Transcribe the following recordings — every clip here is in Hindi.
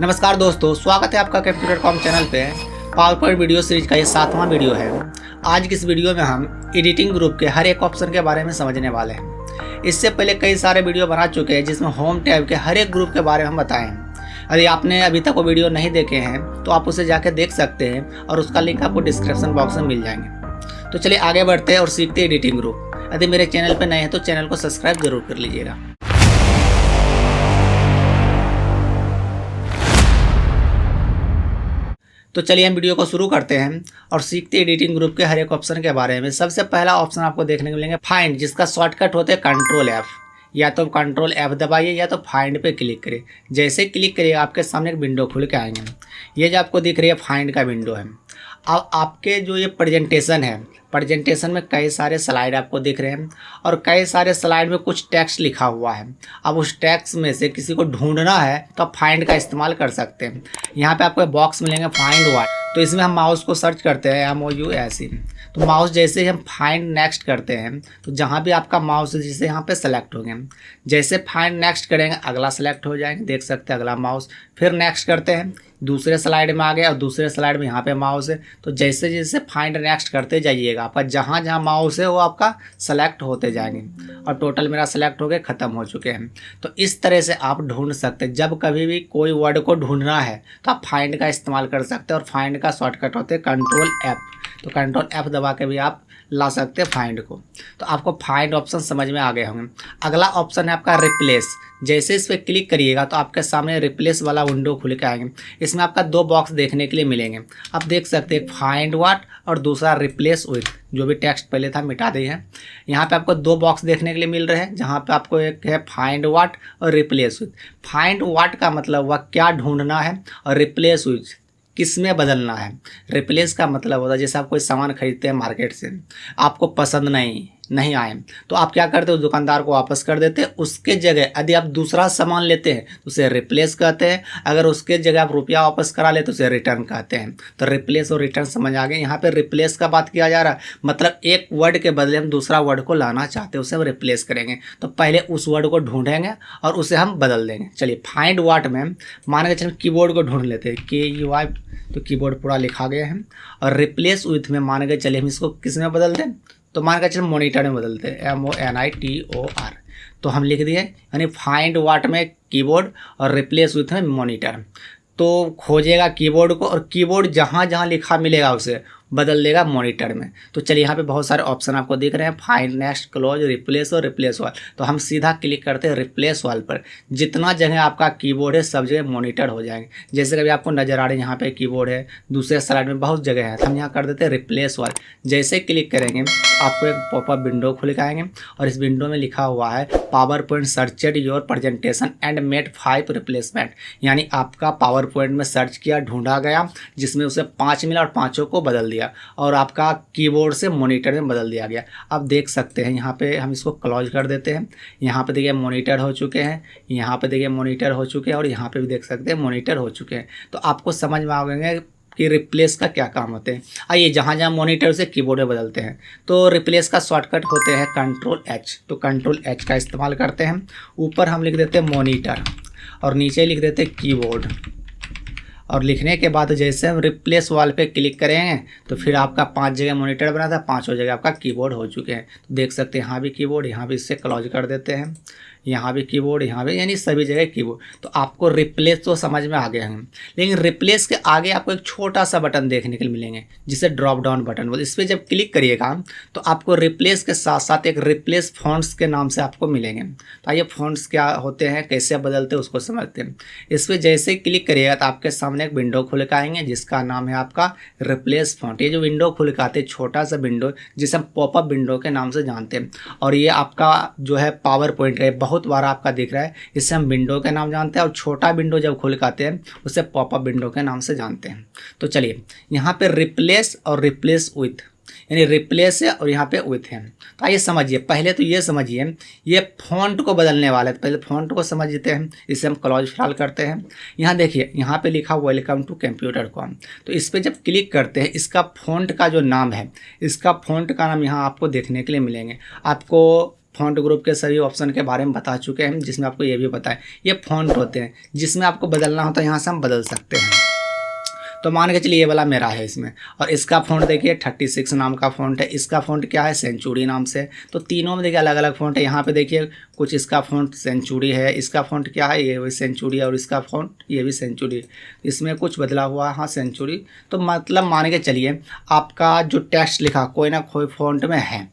नमस्कार दोस्तों, स्वागत है आपका Computer.com चैनल पे। पावर पॉइंट वीडियो सीरीज का ये 7वां वीडियो है। आज की इस वीडियो में हम एडिटिंग ग्रुप के हर एक ऑप्शन के बारे में समझने वाले हैं। इससे पहले कई सारे वीडियो बना चुके हैं जिसमें होम टैब के हर एक ग्रुप के बारे में हम बताए हैं। यदि आपने अभी तक वो वीडियो नहीं देखे हैं तो आप उसे जाकर देख सकते हैं और उसका लिंक आपको डिस्क्रिप्शन बॉक्स में मिल जाएंगे। तो चलिए आगे बढ़ते हैं और सीखते हैं एडिटिंग ग्रुप। यदि मेरे चैनल पर नए हैं तो चैनल को सब्सक्राइब जरूर कर लीजिएगा। तो चलिए हम वीडियो को शुरू करते हैं और सीखते हैं एडिटिंग ग्रुप के हर एक ऑप्शन के बारे में। सबसे पहला ऑप्शन आपको देखने को मिलेंगे फाइंड, जिसका शॉर्टकट होता है कंट्रोल F। या तो कंट्रोल F दबाइए या तो फाइंड पे क्लिक करिए। जैसे क्लिक करिए आपके सामने एक विंडो खुल के आएंगे। ये जो आपको दिख रही है फाइंड का विंडो है। अब आपके जो ये प्रेजेंटेशन है, प्रेजेंटेशन में कई सारे स्लाइड आपको दिख रहे हैं और कई सारे स्लाइड में कुछ टेक्स्ट लिखा हुआ है। अब उस टेक्स्ट में से किसी को ढूंढना है तो आप फाइंड का इस्तेमाल कर सकते हैं। यहाँ पे आपको बॉक्स मिलेंगे फाइंड व्हाट, तो इसमें हम माउस को सर्च करते हैं MOUSE। तो माउस जैसे ही हम फाइंड नेक्स्ट करते हैं तो जहाँ भी आपका माउस है जिसे यहाँ पे सेलेक्ट हो गए, जैसे फाइंड नेक्स्ट करेंगे अगला सेलेक्ट हो जाएंगे। देख सकते हैं अगला माउस, फिर नेक्स्ट करते हैं दूसरे स्लाइड में आ गए और दूसरे स्लाइड में यहाँ पे माउस है। तो जैसे जैसे फाइंड नेक्स्ट करते जाइएगा आपका जहाँ जहाँ माउस है वो आपका सेलेक्ट होते जाएंगे और टोटल मेरा सेलेक्ट हो गए, ख़त्म हो चुके हैं। तो इस तरह से आप ढूंढ सकते हैं। जब कभी भी कोई वर्ड को ढूंढना है तो आप फाइंड का इस्तेमाल कर सकते हैं और फाइंड का शॉर्टकट होते हैं कंट्रोल F। तो कंट्रोल F दबा के भी आप ला सकते हैं फाइंड को। तो आपको फाइंड ऑप्शन समझ में आ गए होंगे। अगला ऑप्शन है आपका रिप्लेस। जैसे इस पर क्लिक करिएगा तो आपके सामने रिप्लेस वाला विंडो खुल के आएंगे। इसमें आपका दो बॉक्स देखने के लिए मिलेंगे। आप देख सकते हैं फाइंड व्हाट और दूसरा रिप्लेस विथ। जो भी टेक्स्ट पहले था मिटा दिए हैं। यहाँ पे आपको दो बॉक्स देखने के लिए मिल रहे हैं जहाँ पे आपको एक है फाइंड व्हाट और रिप्लेस विथ। फाइंड व्हाट का मतलब हुआ क्या ढूंढना है और रिप्लेस विथ किस में बदलना है। रिप्लेस का मतलब होता है जैसे आप कोई सामान खरीदते हैं मार्केट से, आपको पसंद नहीं आए तो आप क्या करते हो, दुकानदार को वापस कर देते हैं। उसके जगह यदि आप दूसरा सामान लेते हैं तो उसे रिप्लेस कहते हैं। अगर उसके जगह आप रुपया वापस करा ले तो उसे रिटर्न कहते हैं। तो रिप्लेस और रिटर्न समझ आ गए। यहाँ पे रिप्लेस का बात किया जा रहा है, मतलब एक वर्ड के बदले हम दूसरा वर्ड को लाना चाहते हैं, उसे हम रिप्लेस करेंगे। तो पहले उस वर्ड को ढूंढेंगे और उसे हम बदल देंगे। चलिए फाइंड व्हाट में मान के चलिए कीबोर्ड को ढूंढ लेते हैं, KEY, तो कीबोर्ड पूरा लिखा गया है। और रिप्लेस विथ में मान के चलिए हम इसको किस में बदल दें, तो मान के चलिए मॉनिटर में बदलते हैं, MONITOR। तो हम लिख दिए यानी फाइंड व्हाट में कीबोर्ड और रिप्लेस विथ में मॉनिटर। तो खोजेगा कीबोर्ड को और कीबोर्ड जहाँ जहाँ लिखा मिलेगा उसे बदल देगा मॉनिटर में। तो चलिए यहाँ पे बहुत सारे ऑप्शन आपको दिख रहे हैं, फाइंड नेक्स्ट क्लोज रिप्लेस और रिप्लेस ऑल। तो हम सीधा क्लिक करते हैं रिप्लेस ऑल पर। जितना जगह आपका कीबोर्ड है सब जगह मॉनिटर हो जाएंगे। जैसे कभी आपको नजर आ रहा है यहाँ पे कीबोर्ड है, दूसरे स्लाइड में बहुत जगह है, तो हम यहाँ कर देते हैं रिप्लेस ऑल। जैसे क्लिक करेंगे आपको एक पॉपअप विंडो खुल के आएंगे और इस विंडो में लिखा हुआ है power point searched your presentation and made 5 replacement. यानी आपका पावर पॉइंट में सर्च किया, ढूंढा गया, जिसमें उसे 5 मिला और 5 को बदल दिया और आपका कीबोर्ड से मॉनिटर में बदल दिया गया। अब देख सकते हैं यहाँ पे हम इसको क्लोज कर देते हैं। यहाँ पे देखिए मॉनिटर हो चुके हैं, यहाँ पे देखिए मॉनिटर हो चुके हैं और यहाँ पे भी देख सकते हैं मॉनिटर हो चुके हैं। तो आपको समझ में आ गए कि रिप्लेस का क्या काम होते हैं। आइए जहाँ जहाँ मॉनिटर से कीबोर्ड में बदलते हैं तो रिप्लेस का शॉर्टकट होते हैं कंट्रोल H। तो कंट्रोल H का इस्तेमाल करते हैं। ऊपर हम लिख देते हैं मॉनिटर और नीचे लिख देते हैं कीबोर्ड। और लिखने के बाद जैसे हम रिप्लेस वाल पे क्लिक करेंगे तो फिर आपका 5 जगह मॉनिटर बना था, 5 जगह आपका कीबोर्ड हो चुके हैं। तो देख सकते हैं यहाँ भी कीबोर्ड, यहाँ भी इससे क्लोज कर देते हैं, यहाँ भी कीबोर्ड, यहाँ भी, यानी सभी जगह कीबोर्ड। तो आपको रिप्लेस तो समझ में आ गए हैं। लेकिन रिप्लेस के आगे आपको एक छोटा सा बटन देखने के लिए मिलेंगे जिसे ड्रॉप डाउन बटन बोलते हैं। इस पर जब क्लिक करिएगा तो आपको रिप्लेस के साथ साथ एक रिप्लेस फॉन्ट्स के नाम से आपको मिलेंगे। तो आइए फॉन्ट्स क्या होते हैं, कैसे बदलते हैं उसको समझते हैं। इस पर जैसे क्लिक करिएगा तो आपके सामने एक विंडो खुल के आएंगे जिसका नाम है आपका रिप्लेस फॉन्ट। ये जो विंडो खुल के आते हैं छोटा सा विंडो जिसे हम पॉपअप विंडो के नाम से जानते हैं। और ये आपका जो है पावर पॉइंट है, बहुत बार आपका दिख रहा है, इसे हम विंडो के नाम जानते हैं। और छोटा विंडो जब खुल के आते हैं उसे पॉपअप विंडो के नाम से जानते हैं। तो चलिए यहाँ पे रिप्लेस और रिप्लेस विथ, यानी रिप्लेस है और यहाँ पे विथ है। तो आइए समझिए, पहले तो ये समझिए ये फॉन्ट को बदलने वाला है। तो पहले फॉन्ट को समझते हैं, इसे हम क्लोज फिलहाल करते हैं। यहाँ देखिए यहाँ पे लिखा वेलकम टू Computer.com। तो इस पर जब क्लिक करते हैं इसका फॉन्ट का जो नाम है, इसका फॉन्ट का नाम यहाँ आपको देखने के लिए मिलेंगे। आपको फ़ॉन्ट ग्रुप के सभी ऑप्शन के बारे में बता चुके हैं, जिसमें आपको ये भी पता है ये फ़ॉन्ट होते हैं जिसमें आपको बदलना होता है, यहाँ से हम बदल सकते हैं। तो मान के चलिए ये वाला मेरा है इसमें, और इसका फ़ॉन्ट देखिए 36 नाम का फ़ॉन्ट है, इसका फ़ॉन्ट क्या है सेंचुरी नाम से। तो तीनों में देखिए अलग अलग फ़ॉन्ट है। यहाँ पे देखिए कुछ इसका फ़ॉन्ट सेंचुरी है, इसका फ़ॉन्ट क्या है ये भी सेंचुरी है, और इसका फ़ॉन्ट ये भी सेंचुरी। इसमें कुछ बदला हुआ हाँ सेंचुरी। तो मतलब मान के चलिए आपका जो टेक्स्ट लिखा कोई ना कोई फ़ॉन्ट में है,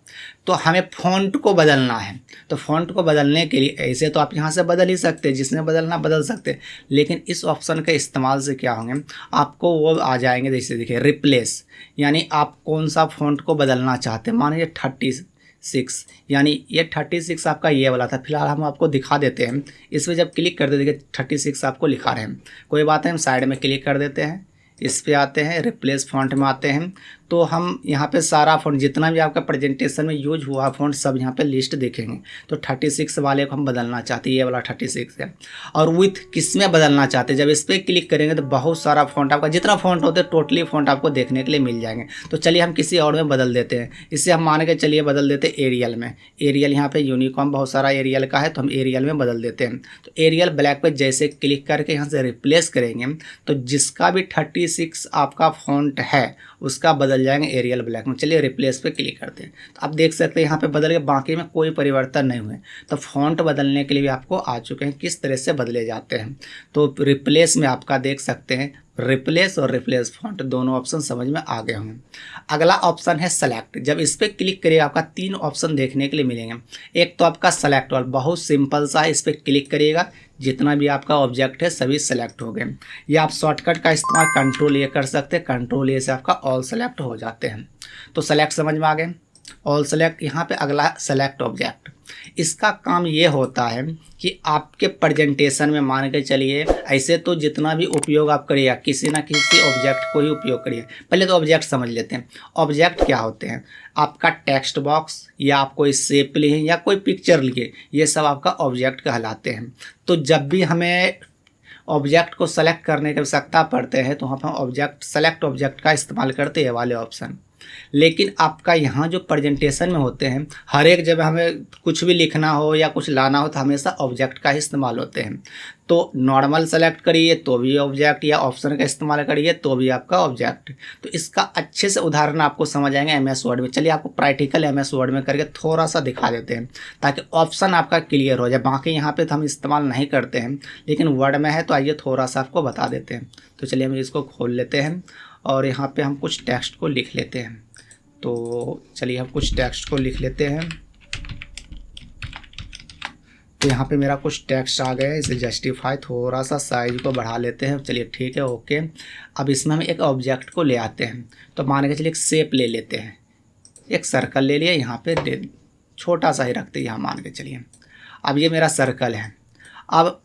तो हमें फ़ॉन्ट को बदलना है। तो फ़ॉन्ट को बदलने के लिए ऐसे तो आप यहाँ से बदल ही सकते हैं, जिसमें बदलना बदल सकते हैं, लेकिन इस ऑप्शन के इस्तेमाल से क्या होंगे आपको वो आ जाएंगे। जैसे देखिए रिप्लेस, यानी आप कौन सा फ़ॉन्ट को बदलना चाहते हैं। मान लीजिए 36, यानी ये 36 आपका ये वाला था, फिलहाल हम आपको दिखा देते हैं। इस पर जब क्लिक कर देते देखिए 36 आपको लिखा रहे हैं। कोई बात है, हम साइड में क्लिक कर देते हैं, इस पे आते हैं, रिप्लेस फ़ॉन्ट में आते हैं। तो हम यहाँ पे सारा फ़ॉन्ट जितना भी आपका प्रेजेंटेशन में यूज हुआ फ़ॉन्ट सब यहाँ पे लिस्ट देखेंगे। तो 36 वाले को हम बदलना चाहते हैं, ये वाला 36 है। और विथ किस में बदलना चाहते हैं, जब इस पर क्लिक करेंगे तो बहुत सारा फ़ॉन्ट आपका जितना फ़ॉन्ट होते हैं टोटली फ़ॉन्ट आपको देखने के लिए मिल जाएंगे। तो चलिए हम किसी और में बदल देते हैं। इससे हम मान के चलिए बदल देते हैं एरियल में। एरियल यहाँ पे यूनिकॉर्न बहुत सारा एरियल का है, तो हम एरियल में बदल देते हैं। तो एरियल ब्लैक पे जैसे क्लिक करके यहाँ से रिप्लेस करेंगे तो जिसका भी 36 आपका फ़ॉन्ट है उसका बदल जाएंगे एरियल ब्लैक में। चलिए रिप्लेस पे क्लिक करते हैं, तो आप देख सकते हैं यहाँ पे बदल के, बाकी में कोई परिवर्तन नहीं हुए। तो फ़ॉन्ट बदलने के लिए भी आपको आ चुके हैं किस तरह से बदले जाते हैं। तो रिप्लेस में आपका देख सकते हैं रिप्लेस और रिप्लेस फ़ॉन्ट दोनों ऑप्शन समझ में आ गए होंगे। अगला ऑप्शन है सेलेक्ट। जब इस पर क्लिक करिए आपका 3 ऑप्शन देखने के लिए मिलेंगे। एक तो आपका सेलेक्ट वाला बहुत सिंपल सा है, इस पर क्लिक करिएगा जितना भी आपका ऑब्जेक्ट है सभी सेलेक्ट हो गए। या आप शॉर्टकट का इस्तेमाल कंट्रोल ए कर सकते हैं, कंट्रोल ए से आपका ऑल सेलेक्ट हो जाते हैं। तो सेलेक्ट समझ में आ गए, ऑल सेलेक्ट। यहाँ पे अगला सेलेक्ट ऑब्जेक्ट, इसका काम ये होता है कि आपके प्रेजेंटेशन में मान के चलिए ऐसे तो जितना भी उपयोग आप करिए किसी ना किसी ऑब्जेक्ट को ही उपयोग करिए। पहले तो ऑब्जेक्ट समझ लेते हैं। ऑब्जेक्ट क्या होते हैं, आपका टेक्स्ट बॉक्स या आप कोई शेप लिए या कोई पिक्चर लिए, ये सब आपका ऑब्जेक्ट कहलाते हैं। तो जब भी हमें ऑब्जेक्ट को सेलेक्ट करने की आवश्यकता पड़ते हैं तो हम ऑब्जेक्ट सेलेक्ट ऑब्जेक्ट का इस्तेमाल करते हैं वाले ऑप्शन। लेकिन आपका यहाँ जो प्रेजेंटेशन में होते हैं हर एक जब हमें कुछ भी लिखना हो या कुछ लाना हो तो हमेशा ऑब्जेक्ट का ही इस्तेमाल होते हैं। तो नॉर्मल सेलेक्ट करिए तो भी ऑब्जेक्ट, या ऑप्शन का इस्तेमाल करिए तो भी आपका ऑब्जेक्ट। तो इसका अच्छे से उदाहरण आपको समझ आएंगे एमएस वर्ड में। चलिए आपको प्रैक्टिकल एमएस वर्ड में करके थोड़ा सा दिखा देते हैं ताकि ऑप्शन आपका क्लियर हो जाए। बाकी यहाँ पे तो हम इस्तेमाल नहीं करते हैं, लेकिन वर्ड में है तो आइए थोड़ा सा आपको बता देते हैं। तो चलिए हम इसको खोल लेते हैं और यहाँ पे हम कुछ टेक्स्ट को लिख लेते हैं। तो चलिए हम कुछ टेक्स्ट को लिख लेते हैं। तो यहाँ पे मेरा कुछ टेक्स्ट आ गया है, इसे जस्टिफाई, थोड़ा सा साइज को बढ़ा लेते हैं। चलिए ठीक है, ओके। अब इसमें हम एक ऑब्जेक्ट को ले आते हैं। तो मान के चलिए एक शेप ले लेते हैं, एक सर्कल ले लिया, यहाँ पे छोटा सा ही रखते हैं यहाँ मान के चलिए। अब ये मेरा सर्कल है। अब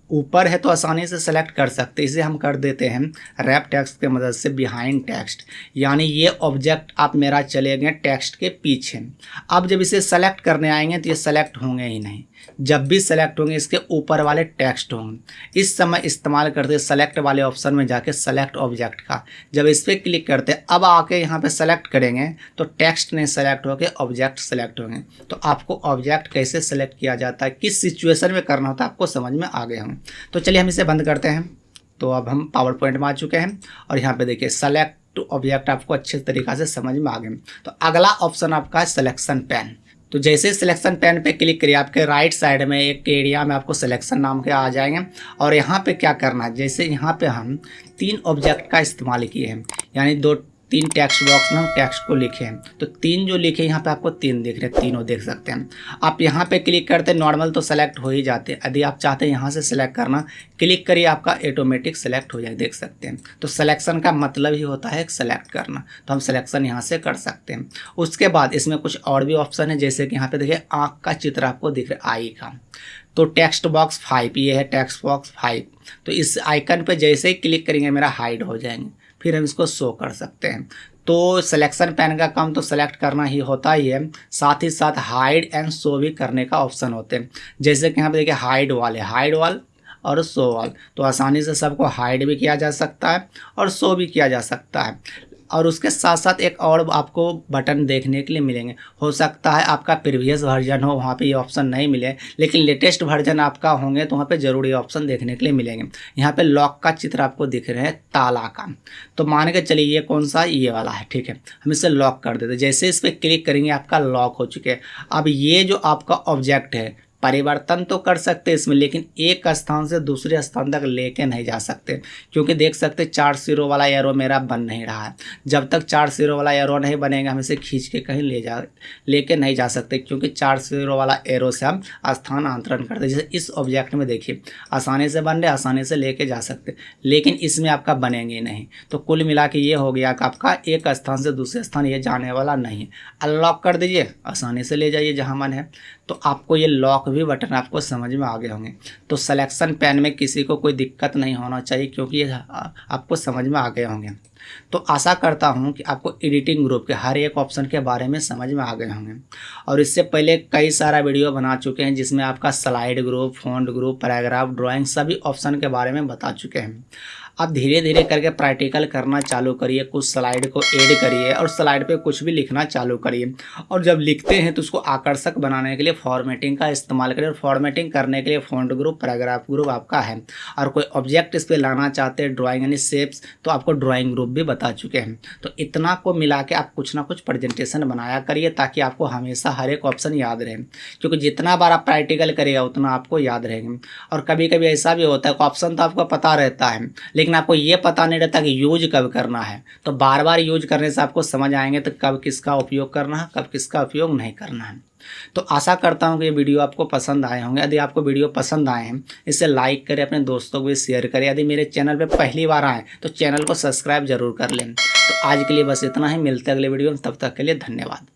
ऊपर है तो आसानी से सेलेक्ट कर सकते हैं, इसे हम कर देते हैं रैप टेक्स्ट की मदद से बिहाइंड टेक्स्ट, यानी ये ऑब्जेक्ट आप मेरा चले गए टेक्स्ट के पीछे। अब जब इसे सेलेक्ट करने आएंगे तो ये सेलेक्ट होंगे ही नहीं, जब भी सेलेक्ट होंगे इसके ऊपर वाले टेक्स्ट होंगे। इस समय इस्तेमाल करते हैं सेलेक्ट वाले ऑप्शन में जाके सेलेक्ट ऑब्जेक्ट का। जब इस पर क्लिक करते हैं अब आके यहाँ पे सेलेक्ट करेंगे तो टेक्स्ट नहीं सेलेक्ट होके ऑब्जेक्ट सेलेक्ट होंगे। तो आपको ऑब्जेक्ट कैसे सेलेक्ट किया जाता है, किस सिचुएशन में करना होता है, आपको समझ में आ गए होंगे। तो चलिए हम इसे बंद करते हैं। तो अब हम पावर पॉइंट में आ चुके हैं और यहाँ पे देखिए सेलेक्ट ऑब्जेक्ट आपको अच्छे तरीक़ा से समझ में आ गए। तो अगला ऑप्शन आपका है सिलेक्शन पेन। तो जैसे सिलेक्शन पेन पे क्लिक करिए आपके राइट साइड में एक एरिया में आपको सिलेक्शन नाम के आ जाएंगे। और यहाँ पे क्या करना है, जैसे यहाँ पे हम 3 ऑब्जेक्ट का इस्तेमाल किए हैं, यानी 3 टेक्स्ट बॉक्स में हम टेक्स्ट को लिखे हैं। तो 3 जो लिखे यहाँ पे आपको 3 दिख रहे हैं, तीनों देख सकते हैं। आप यहाँ पे क्लिक करते हैं नॉर्मल तो सेलेक्ट हो ही जाते हैं। यदि आप चाहते हैं यहाँ से सेलेक्ट करना, क्लिक करिए आपका ऑटोमेटिक सेलेक्ट हो जाए, देख सकते हैं। तो सिलेक्शन का मतलब ही होता है सेलेक्ट करना, तो हम सिलेक्शन यहाँ से कर सकते हैं। उसके बाद इसमें कुछ और भी ऑप्शन है, जैसे कि यहाँ पे देखिए आँख का चित्र आपको दिख रहा है, आई का। तो टेक्स्ट बॉक्स 5, ये है टेक्स्ट बॉक्स 5। तो इस आइकन पे जैसे ही क्लिक करेंगे मेरा हाइड हो जाएंगे, फिर हम इसको शो कर सकते हैं। तो सिलेक्शन पेन का काम तो सेलेक्ट करना ही होता ही है, साथ ही साथ हाइड एंड शो भी करने का ऑप्शन होते हैं। जैसे कि यहाँ पे देखिए हाइड वाले, हाइड वाल और शो वाल, तो आसानी से सबको हाइड भी किया जा सकता है और शो भी किया जा सकता है। और उसके साथ साथ एक और आपको बटन देखने के लिए मिलेंगे। हो सकता है आपका प्रीवियस वर्जन हो, वहाँ पे ये ऑप्शन नहीं मिले, लेकिन लेटेस्ट वर्जन आपका होंगे तो वहाँ पे ज़रूर ये ऑप्शन देखने के लिए मिलेंगे। यहाँ पे लॉक का चित्र आपको दिख रहे हैं, ताला का। तो मान के चलिए ये कौन सा, ये वाला है, ठीक है। हम इसे लॉक कर देते, जैसे इस पर क्लिक करेंगे आपका लॉक हो चुके हैं। अब ये जो आपका ऑब्जेक्ट है, परिवर्तन तो कर सकते इसमें, लेकिन एक स्थान से दूसरे स्थान तक लेके नहीं जा सकते, क्योंकि देख सकते 4 सिरों वाला एरो मेरा बन नहीं रहा है। जब तक 4 सिरों वाला एरो नहीं बनेगा हम इसे खींच के कहीं लेके नहीं जा सकते, क्योंकि 4 सिरों वाला एरो से हम स्थानांतरण करते। जैसे इस ऑब्जेक्ट में देखिए आसानी से बन रहे, आसानी से लेके जा सकते, लेकिन इसमें आपका बनेंगे नहीं। तो कुल मिला के ये हो गया कि आपका एक स्थान से दूसरे स्थान ये जाने वाला नहीं है। अनलॉक कर दीजिए, आसानी से ले जाइए जहाँ मन है। तो आपको ये लॉक भी बटन आपको समझ में आ गए होंगे। तो सिलेक्शन पैन में किसी को कोई दिक्कत नहीं होना चाहिए, क्योंकि ये आपको समझ में आ गए होंगे। तो आशा करता हूँ कि आपको एडिटिंग ग्रुप के हर एक ऑप्शन के बारे में समझ में आ गए होंगे। और इससे पहले कई सारा वीडियो बना चुके हैं, जिसमें आपका slide group, font group, paragraph, drawing सभी ऑप्शन के बारे में बता चुके हैं। आप धीरे धीरे करके प्रैक्टिकल करना चालू करिए, कुछ स्लाइड को ऐड करिए और स्लाइड पे कुछ भी लिखना चालू करिए। और जब लिखते हैं तो उसको आकर्षक बनाने के लिए फॉर्मेटिंग का इस्तेमाल करिए। और फॉर्मेटिंग करने के लिए फॉन्ट ग्रुप, पैराग्राफ ग्रुप आपका है। और कोई ऑब्जेक्ट इस पर लाना चाहते हैं, ड्राइंग यानी शेप्स, तो आपको ड्राइंग ग्रुप भी बता चुके हैं। तो इतना को मिला के आप कुछ ना कुछ प्रेजेंटेशन बनाया करिए, ताकि आपको हमेशा हर एक ऑप्शन याद रहे, क्योंकि जितना बार आप प्रैक्टिकल करिएगा उतना आपको याद रहेगा। और कभी कभी ऐसा भी होता है ऑप्शन तो आपको पता रहता है, लेकिन आपको ये पता नहीं रहता कि यूज कब करना है। तो बार बार यूज करने से आपको समझ आएंगे तो कब किसका उपयोग करना है, कब किसका उपयोग नहीं करना है। तो आशा करता हूँ कि ये वीडियो आपको पसंद आए होंगे। यदि आपको वीडियो पसंद आए हैं, इसे लाइक करें, अपने दोस्तों को भी शेयर करें। यदि मेरे चैनल पे पहली बार आए तो चैनल को सब्सक्राइब जरूर कर लें। तो आज के लिए बस इतना ही, मिलते हैं अगले वीडियो में, तब तक के लिए धन्यवाद।